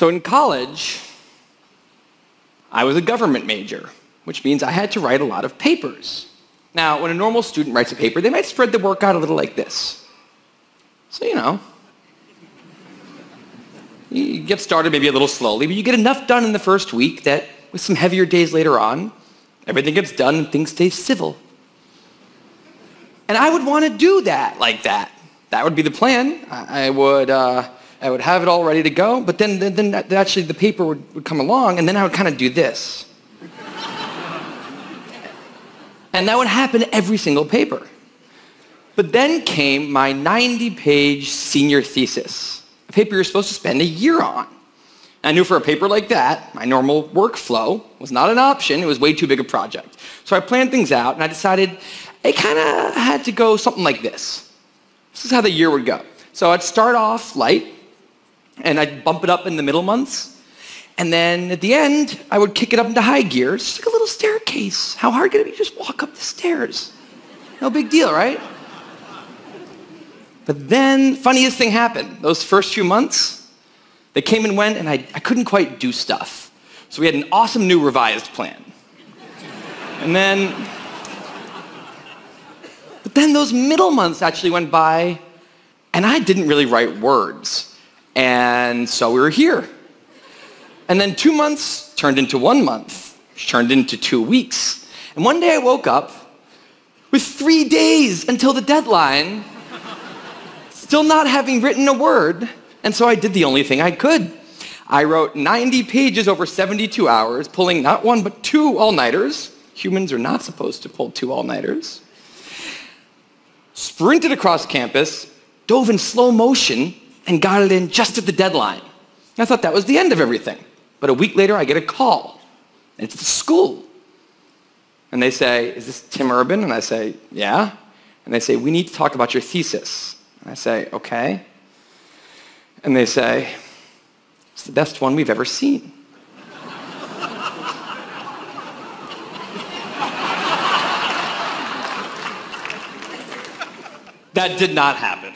So in college, I was a government major, which means I had to write a lot of papers. Now, when a normal student writes a paper, they might spread the work out a little like this. So, you get started maybe a little slowly, but you get enough done in the first week that with some heavier days later on, everything gets done and things stay civil. And I would want to do that like that. That would be the plan. I would have it all ready to go, but then actually the paper would come along, and then I would kind of do this. And that would happen every single paper. But then came my 90-page senior thesis, a paper you're supposed to spend a year on. I knew for a paper like that, my normal workflow was not an option. It was way too big a project. So I planned things out, and I decided it kind of had to go something like this. This is how the year would go. So I'd start off light, and I'd bump it up in the middle months. And then at the end, I would kick it up into high gear. It's just like a little staircase. How hard could it be? Just walk up the stairs. No big deal, right? But then, funniest thing happened. Those first few months, they came and went, and I couldn't quite do stuff. So we had an awesome new revised plan. But then those middle months actually went by, and I didn't really write words. And so we were here. And then 2 months turned into 1 month, which turned into 2 weeks. And one day I woke up with 3 days until the deadline, still not having written a word, and so I did the only thing I could. I wrote 90 pages over 72 hours, pulling not 1 but 2 all-nighters. Humans are not supposed to pull 2 all-nighters. Sprinted across campus, dove in slow motion, and got it in just at the deadline. I thought that was the end of everything. But a week later, I get a call, and it's the school. And they say, "Is this Tim Urban?" And I say, "Yeah." And they say, "We need to talk about your thesis." And I say, "Okay." And they say, "It's the best one we've ever seen." That did not happen.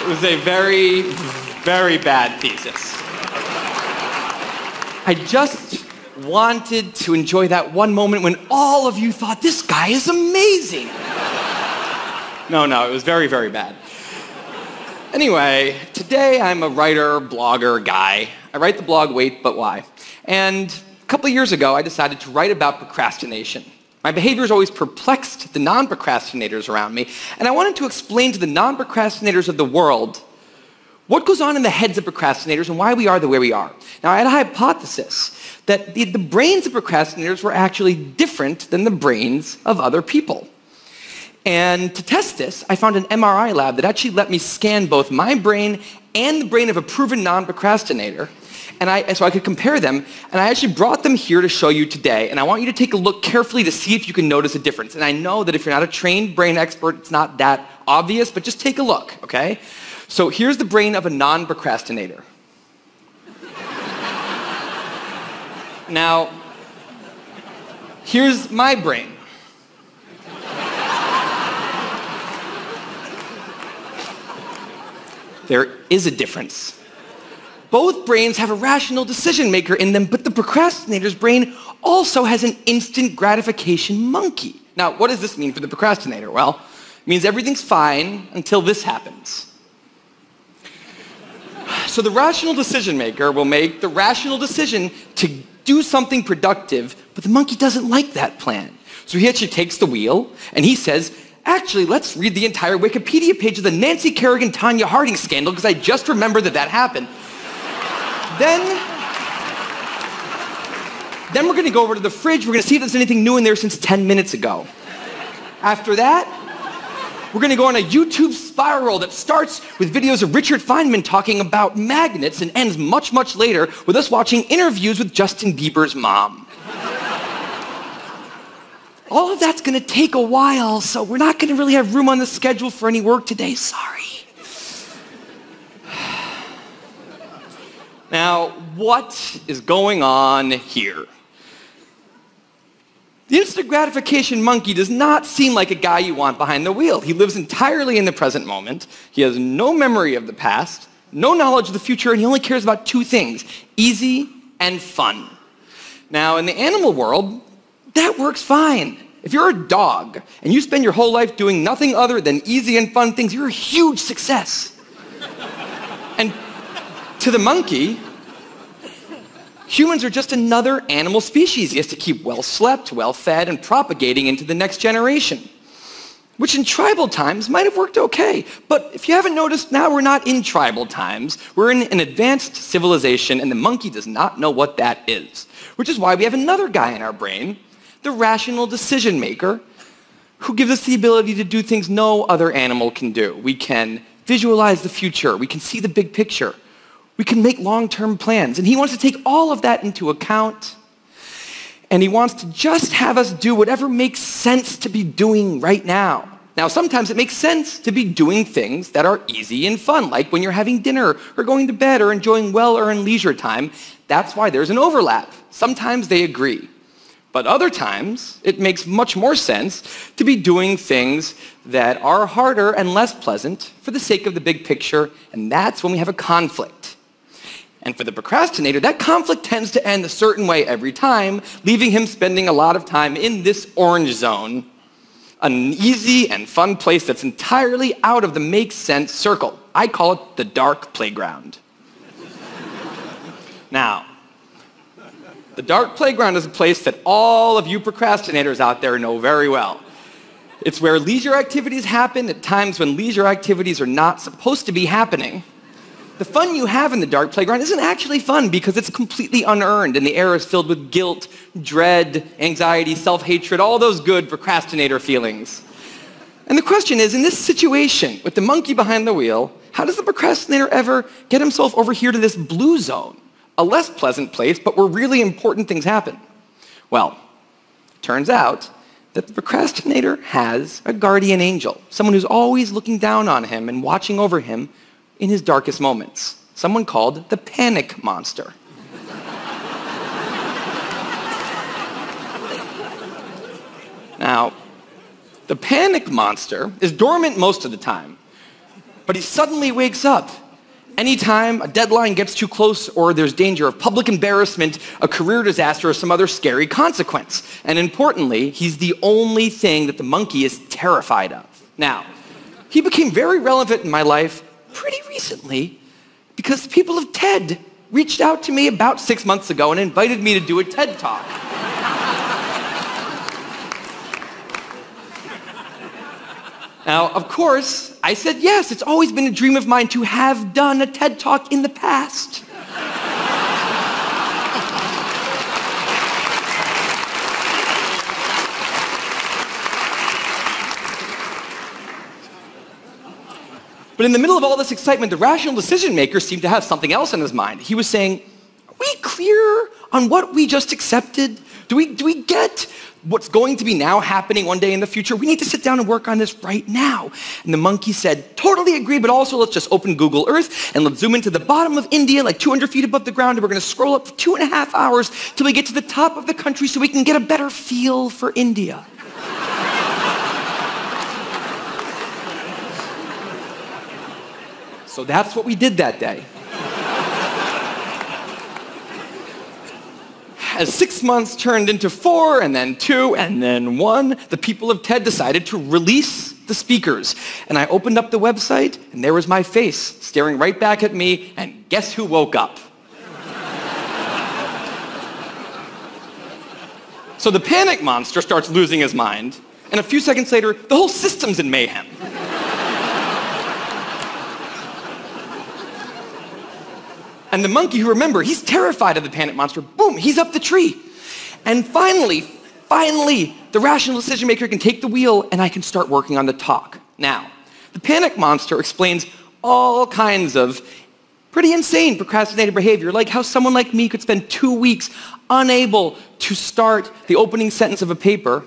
It was a very, very bad thesis. I just wanted to enjoy that one moment when all of you thought, "This guy is amazing." No, it was very, very bad. Anyway, today I'm a writer, blogger guy. I write the blog Wait, But Why? And a couple of years ago, I decided to write about procrastination. My behavior has always perplexed the non-procrastinators around me, and I wanted to explain to the non-procrastinators of the world what goes on in the heads of procrastinators and why we are the way we are. Now, I had a hypothesis that the brains of procrastinators were actually different than the brains of other people. And to test this, I found an MRI lab that actually let me scan both my brain and the brain of a proven non-procrastinator, so I could compare them, and I actually brought them here to show you today, and I want you to take a look carefully to see if you can notice a difference. And I know that if you're not a trained brain expert, it's not that obvious, but just take a look, okay? So here's the brain of a non-procrastinator. Now, here's my brain. There is a difference. Both brains have a rational decision maker in them, but the procrastinator's brain also has an instant gratification monkey. Now, what does this mean for the procrastinator? Well, it means everything's fine until this happens. So the rational decision maker will make the rational decision to do something productive, but the monkey doesn't like that plan. So he actually takes the wheel and he says, "Actually, let's read the entire Wikipedia page of the Nancy Kerrigan-Tanya Harding scandal because I just remembered that happened." Then we're going to go over to the fridge. We're going to see if there's anything new in there since 10 minutes ago. After that, we're going to go on a YouTube spiral that starts with videos of Richard Feynman talking about magnets and ends much, much later with us watching interviews with Justin Bieber's mom. All of that's going to take a while, so we're not going to really have room on the schedule for any work today. Sorry. Now, what is going on here? The instant gratification monkey does not seem like a guy you want behind the wheel. He lives entirely in the present moment. He has no memory of the past, no knowledge of the future, and he only cares about two things: easy and fun. Now, in the animal world, that works fine. If you're a dog and you spend your whole life doing nothing other than easy and fun things, you're a huge success. And to the monkey, humans are just another animal species. He has to keep well slept, well fed, and propagating into the next generation, which in tribal times might have worked okay. But if you haven't noticed, now we're not in tribal times. We're in an advanced civilization, and the monkey does not know what that is, which is why we have another guy in our brain, the rational decision maker, who gives us the ability to do things no other animal can do. We can visualize the future. We can see the big picture. We can make long-term plans. And he wants to take all of that into account. And he wants to just have us do whatever makes sense to be doing right now. Now, sometimes it makes sense to be doing things that are easy and fun, like when you're having dinner or going to bed or enjoying well-earned leisure time. That's why there's an overlap. Sometimes they agree. But other times, it makes much more sense to be doing things that are harder and less pleasant for the sake of the big picture, and that's when we have a conflict. And for the procrastinator, that conflict tends to end a certain way every time, leaving him spending a lot of time in this orange zone, an easy and fun place that's entirely out of the make sense circle. I call it the dark playground. Now, the dark playground is a place that all of you procrastinators out there know very well. It's where leisure activities happen at times when leisure activities are not supposed to be happening. The fun you have in the dark playground isn't actually fun because it's completely unearned and the air is filled with guilt, dread, anxiety, self-hatred, all those good procrastinator feelings. And the question is, in this situation with the monkey behind the wheel, how does the procrastinator ever get himself over here to this blue zone? A less pleasant place, but where really important things happen. Well, it turns out that the procrastinator has a guardian angel, someone who's always looking down on him and watching over him in his darkest moments, someone called the panic monster. Now, the panic monster is dormant most of the time, but he suddenly wakes up anytime a deadline gets too close or there's danger of public embarrassment, a career disaster, or some other scary consequence. And importantly, he's the only thing that the monkey is terrified of. Now, he became very relevant in my life pretty recently because the people of TED reached out to me about 6 months ago and invited me to do a TED Talk. Now, of course, I said yes. It's always been a dream of mine to have done a TED Talk in the past. But in the middle of all this excitement, the rational decision maker seemed to have something else in his mind. He was saying, are we clear on what we just accepted? Do we get what's going to be now happening one day in the future? We need to sit down and work on this right now. And the monkey said, totally agree, but also let's just open Google Earth and let's zoom into the bottom of India, like 200 feet above the ground, and we're going to scroll up for 2.5 hours till we get to the top of the country so we can get a better feel for India. So that's what we did that day. As 6 months turned into 4, and then 2, and then 1, the people of TED decided to release the speakers. And I opened up the website, and there was my face staring right back at me, and guess who woke up? So the panic monster starts losing his mind, and a few seconds later, the whole system's in mayhem. And the monkey, who, remember, he's terrified of the panic monster, boom, he's up the tree. And finally, the rational decision maker can take the wheel and I can start working on the talk. Now, the panic monster explains all kinds of pretty insane procrastinating behavior, like how someone like me could spend 2 weeks unable to start the opening sentence of a paper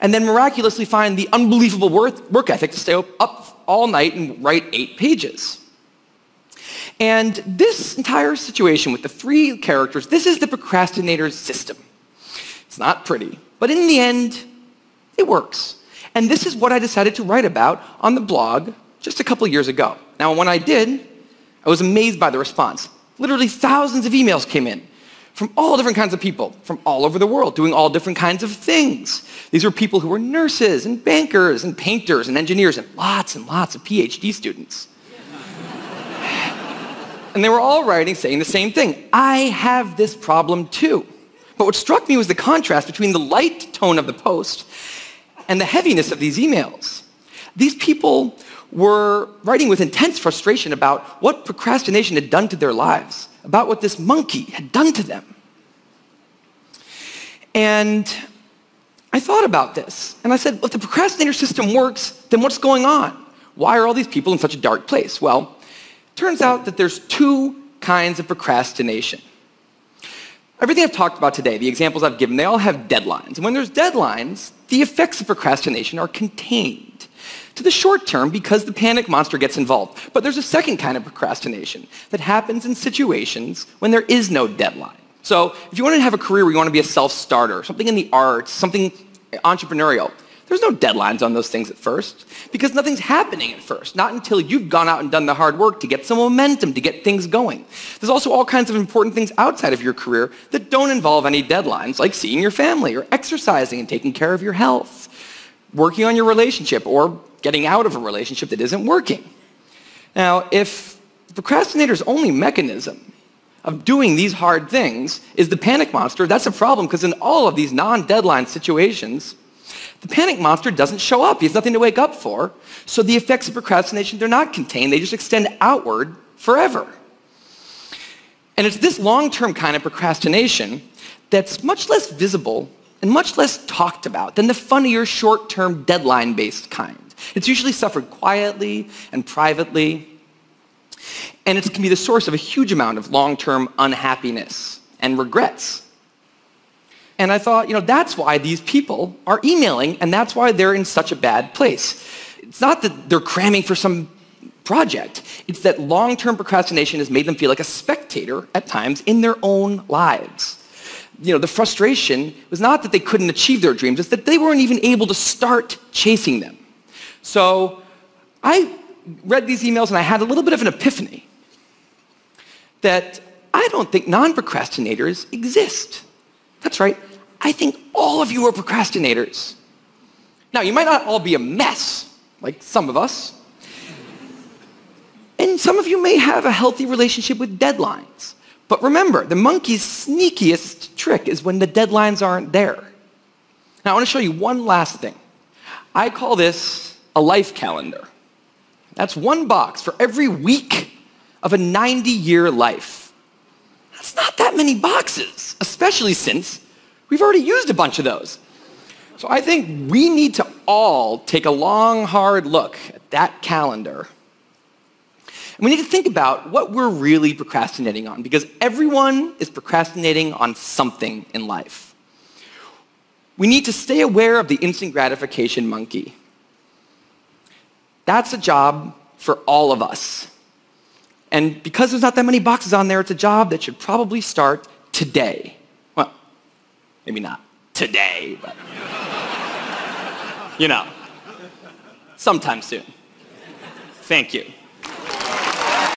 and then miraculously find the unbelievable work ethic to stay up all night and write 8 pages. And this entire situation with the 3 characters, this is the procrastinator's system. It's not pretty, but in the end, it works. And this is what I decided to write about on the blog just a couple years ago. Now, when I did, I was amazed by the response. Literally thousands of emails came in from all different kinds of people, from all over the world, doing all different kinds of things. These were people who were nurses and bankers and painters and engineers and lots of PhD students. And they were all writing saying the same thing. I have this problem too. But what struck me was the contrast between the light tone of the post and the heaviness of these emails. These people were writing with intense frustration about what procrastination had done to their lives, about what this monkey had done to them. And I thought about this, and I said, well, if the procrastinator system works, then what's going on? Why are all these people in such a dark place? Well, it turns out that there's two kinds of procrastination. Everything I've talked about today, the examples I've given, they all have deadlines. And when there's deadlines, the effects of procrastination are contained to the short term because the panic monster gets involved. But there's a second kind of procrastination that happens in situations when there is no deadline. So if you want to have a career where you want to be a self-starter, something in the arts, something entrepreneurial, there's no deadlines on those things at first because nothing's happening at first, not until you've gone out and done the hard work to get some momentum, to get things going. There's also all kinds of important things outside of your career that don't involve any deadlines, like seeing your family or exercising and taking care of your health, working on your relationship or getting out of a relationship that isn't working. Now, if the procrastinator's only mechanism of doing these hard things is the panic monster, that's a problem because in all of these non-deadline situations, the panic monster doesn't show up. He has nothing to wake up for. So the effects of procrastination, they're not contained. They just extend outward forever. And it's this long-term kind of procrastination that's much less visible and much less talked about than the funnier, short-term, deadline-based kind. It's usually suffered quietly and privately. And it can be the source of a huge amount of long-term unhappiness and regrets. And I thought, that's why these people are emailing, and that's why they're in such a bad place. It's not that they're cramming for some project. It's that long-term procrastination has made them feel like a spectator at times in their own lives. The frustration was not that they couldn't achieve their dreams, it's that they weren't even able to start chasing them. So I read these emails and I had a little bit of an epiphany that I don't think non-procrastinators exist. That's right. I think all of you are procrastinators. Now, you might not all be a mess, like some of us. And some of you may have a healthy relationship with deadlines. But remember, the monkey's sneakiest trick is when the deadlines aren't there. Now, I want to show you one last thing. I call this a life calendar. That's one box for every week of a 90-year life. That's not that many boxes, especially since we've already used a bunch of those. So I think we need to all take a long, hard look at that calendar. And we need to think about what we're really procrastinating on, because everyone is procrastinating on something in life. We need to stay aware of the instant gratification monkey. That's a job for all of us. And because there's not that many boxes on there, it's a job that should probably start today. Well, maybe not today, but sometime soon. Thank you.